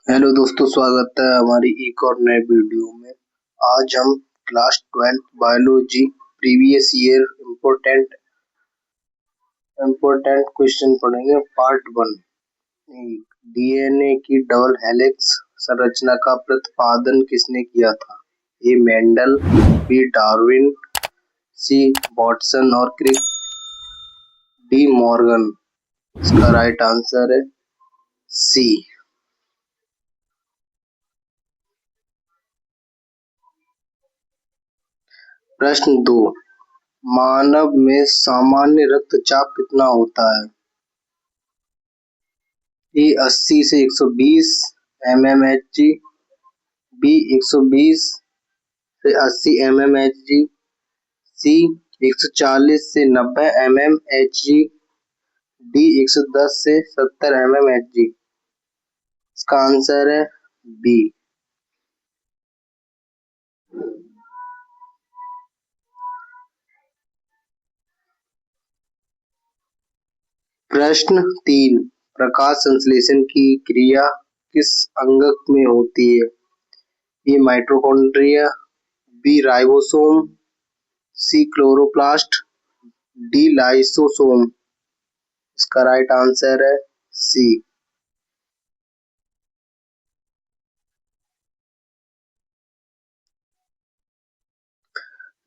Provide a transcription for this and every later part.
Hello दोस्तों, स्वागत है हमारी एक और नए वीडियो में। आज हम class 12 biology previous year important question पढ़ेंगे। पार्ट 1। डीएनए की डबल हेलिक्स संरचना का प्रतिपादन किसने किया था? ए मेंडल, बी डार्विन, सी वाटसन और क्रिक, डी मॉर्गन। इसका राइट आंसर है सी। प्रश्न 2। मानव में सामान्य रक्तचाप कितना होता है? ए 80 से 120 mmHg, बी 120 से 80 mmHg, सी 140 से 90 mmHg, डी 110 से 70 mmHg। इसका आंसर है बी। प्रश्न 3। प्रकाश संश्लेषण की क्रिया किस अंगक में होती है? ए माइटोकॉन्ड्रिया, बी राइबोसोम, सी क्लोरोप्लास्ट, डी लाइसोसोम। इसका राइट आंसर है सी।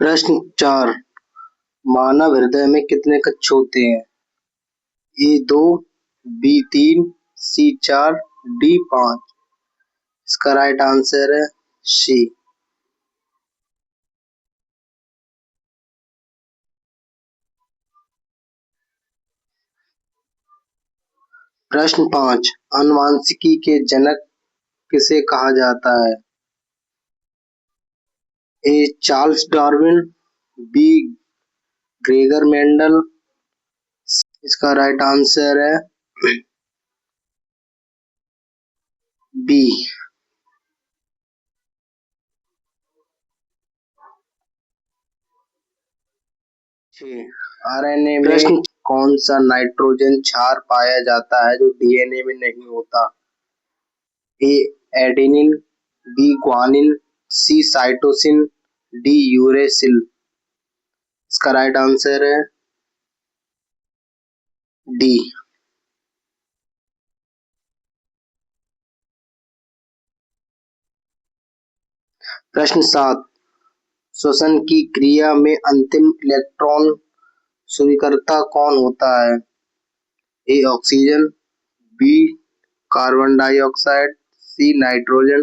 प्रश्न 4। मानव हृदय में कितने कक्ष होते हैं? ए 2, बी 3, सी 4, डी 5। इसका राइट आंसर है सी। प्रश्न 5। आनुवंशिकी के जनक किसे कहा जाता है? A Charles Darwin, B Gregor Mendel. इसका राइट आंसर है बी। आरएनए में कौन सा नाइट्रोजन क्षार पाया जाता है जो डीएनए में नहीं होता? ए एडेनिन, बी ग्वानिन, सी साइटोसिन, डी यूरेसिल। इसका राइट आंसर है डी। प्रश्न 7। श्वसन की क्रिया में अंतिम इलेक्ट्रॉन स्वीकर्ता कौन होता है? A oxygen, B carbon dioxide, C nitrogen,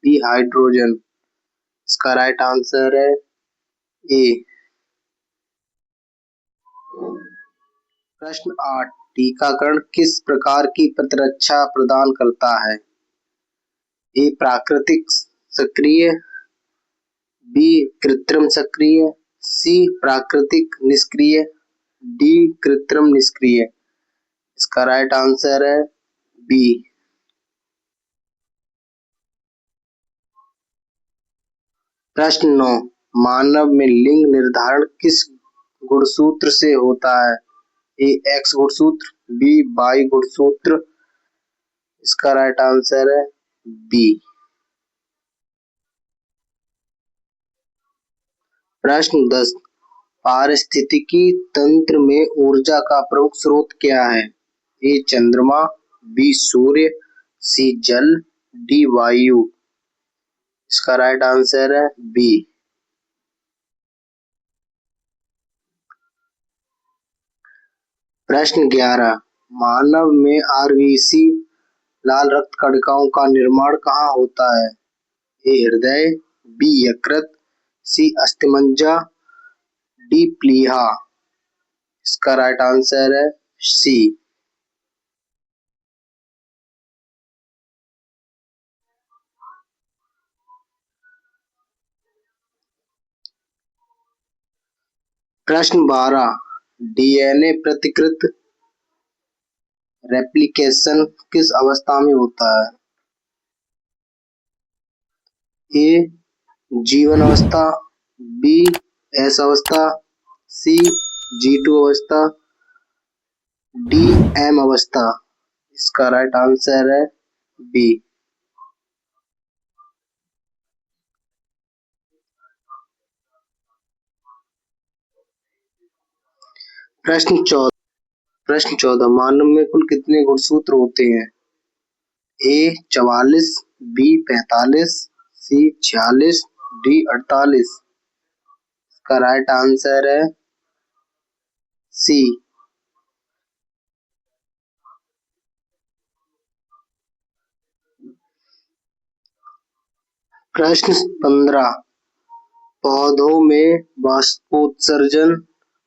D hydrogen. इसका राइट आंसर है ए। प्रश्न 8। टीकाकरण किस प्रकार की प्रतिरक्षा प्रदान करता है? ए प्राकृतिक सक्रिय, बी कृत्रिम सक्रिय, सी प्राकृतिक निष्क्रिय, डी कृत्रिम निष्क्रिय। इसका राइट आंसर है बी। प्रश्न 9। मानव में लिंग निर्धारण किस गुणसूत्र से होता है? ए एक्स गुणसूत्र, बी वाई गुणसूत्र। इसका राइट आंसर है बी। प्रश्न 10। पारिस्थितिकी तंत्र में ऊर्जा का प्रमुख स्रोत क्या है? ए चंद्रमा, बी सूर्य, सी जल, डी वायु। इसका राइट आंसर है बी। प्रश्न 11। मानव में आरबीसी लाल रक्त कणिकाओं का निर्माण कहाँ होता है? ए हृदय, बी यकृत, सी अस्थिमज्जा, डी प्लीहा। इसका राइट आंसर है सी। प्रश्न 12। डीएनए प्रतिकृत रेप्लिकेशन किस अवस्था में होता है? ए जीवन अवस्था, बी एस अवस्था, सी G2 अवस्था, डी एम अवस्था। इसका राइट आंसर है बी। प्रश्न 14 मानव में कुल कितने गुणसूत्र होते हैं? ए 44, बी 45, सी 46, डी 48। इसका राइट आंसर है सी। प्रश्न 15 पौधों में बाष्पोत्सर्जन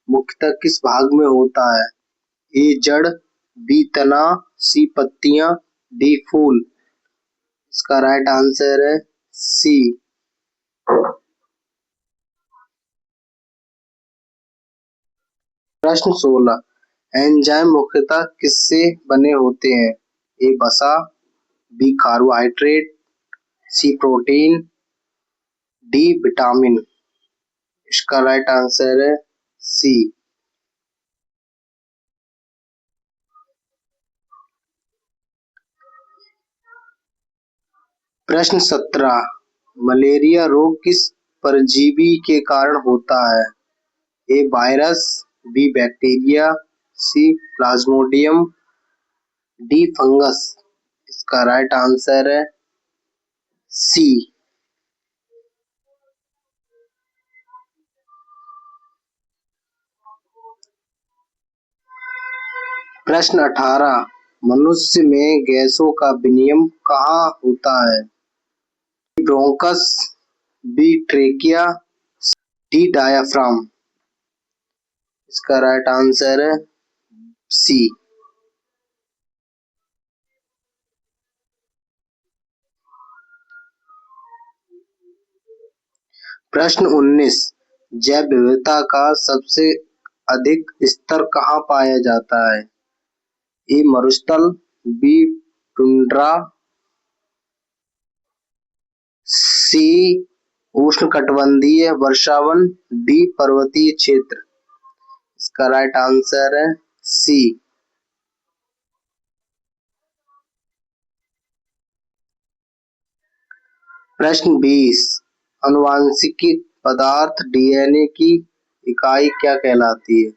मुख्यतः किस भाग में होता है? ए जड़, बी तना, सी पत्तियां, डी फूल। इसका राइट आंसर है सी। प्रश्न 16 एंजाइम मुख्यतः किससे बने होते हैं? ए वसा, बी कार्बोहाइड्रेट, सी प्रोटीन, डी विटामिन। इसका राइट आंसर है सी। प्रश्न 17 मलेरिया रोग किस परजीवी के कारण होता है? ए वायरस, बी बैक्टीरिया, सी प्लाज्मोडियम, डी फंगस। इसका राइट आंसर है सी। प्रश्न 18 मनुष्य में गैसों का विनिमय कहाँ होता है? A bronchus, B trachea, D diaphragm. इसका राइट आंसर है सी। प्रश्न 19 जैव विविधता का सबसे अधिक स्तर कहाँ पाया जाता है? ए मरुस्थल, बी टुंड्रा, सी उष्णकटिबंधीय वर्षावन, डी पर्वतीय क्षेत्र। इसका राइट आंसर है सी। प्रश्न 20 आनुवांशिक पदार्थ डीएनए की इकाई क्या कहलाती है?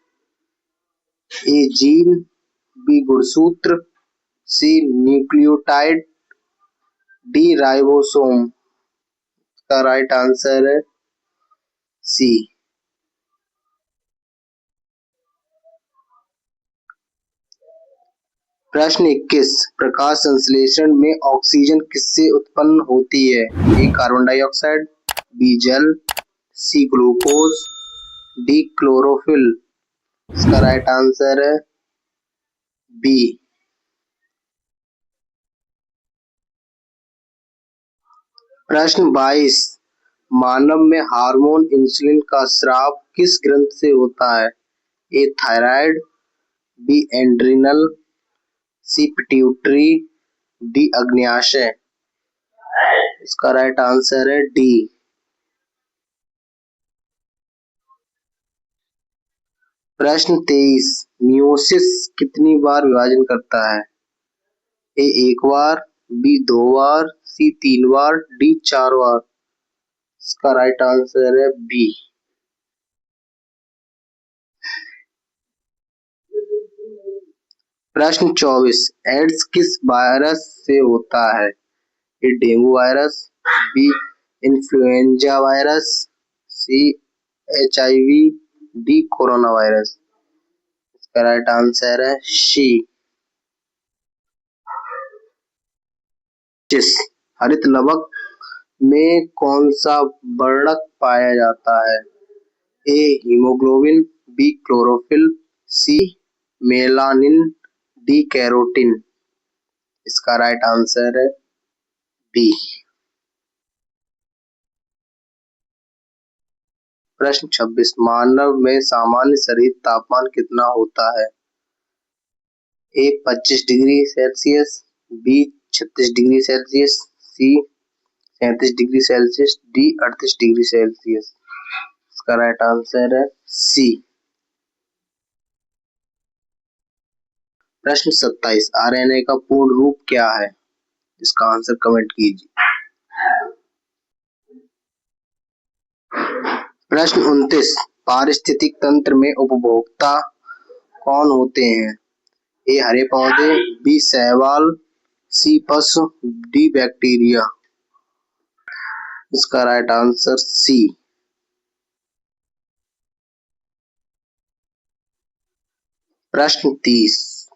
ए जीन, बी गुणसूत्र, सी न्यूक्लियोटाइड, डी राइबोसोम। का राइट आंसर है सी। प्रश्न 21 प्रकाश संश्लेषण में ऑक्सीजन किससे उत्पन्न होती है? ए कार्बन डाइऑक्साइड, बी जल, सी ग्लूकोज, डी क्लोरोफिल। इसका राइट आंसर है बी। प्रश्न 22 मानव में हार्मोन इंसुलिन का स्राव किस ग्रंथि से होता है? ए थायराइड, बी एड्रिनल, सी पिट्यूटरी, डी अग्न्याशय। इसका राइट आंसर है डी। प्रश्न 23 मियोसिस कितनी बार विभाजन करता है? ए एक बार, बी दो बार, सी तीन बार, डी चार बार। इसका राइट आंसर है बी। प्रश्न 24 एड्स किस वायरस से होता है? A dengue virus, B influenza virus, C HIV, D corona virus. इसका राइट आंसर है सी। हरित लवक में कौन सा वर्णक पाया जाता है? ए हीमोग्लोबिन, बी क्लोरोफिल, सी मेलानिन, डी कैरोटीन। इसका राइट आंसर है बी। प्रश्न 26 मानव में सामान्य शरीर तापमान कितना होता है? A 25 degree Celsius, B 36 degree Celsius, C 37 degree Celsius, D 38 degree Celsius. इसका राइट आंसर है सी। प्रश्न 27 आरएनए का पूर्ण रूप क्या है? इसका आंसर कमेंट कीजिए। प्रश्न 29 पारिस्थितिक तंत्र में उपभोक्ता कौन होते हैं? ए हरे पौधे, बी शैवाल, सी पशु, डी बैक्टीरिया। इसका राइट आंसर सी। प्रश्न 30।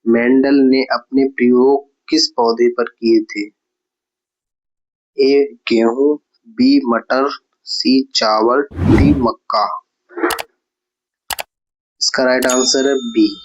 मेंडल ने अपने प्रयोग किस पौधे पर किए थे? ए गेहूं, बी मटर, सी चावल, डी मक्का। इसका राइट आंसर है बी।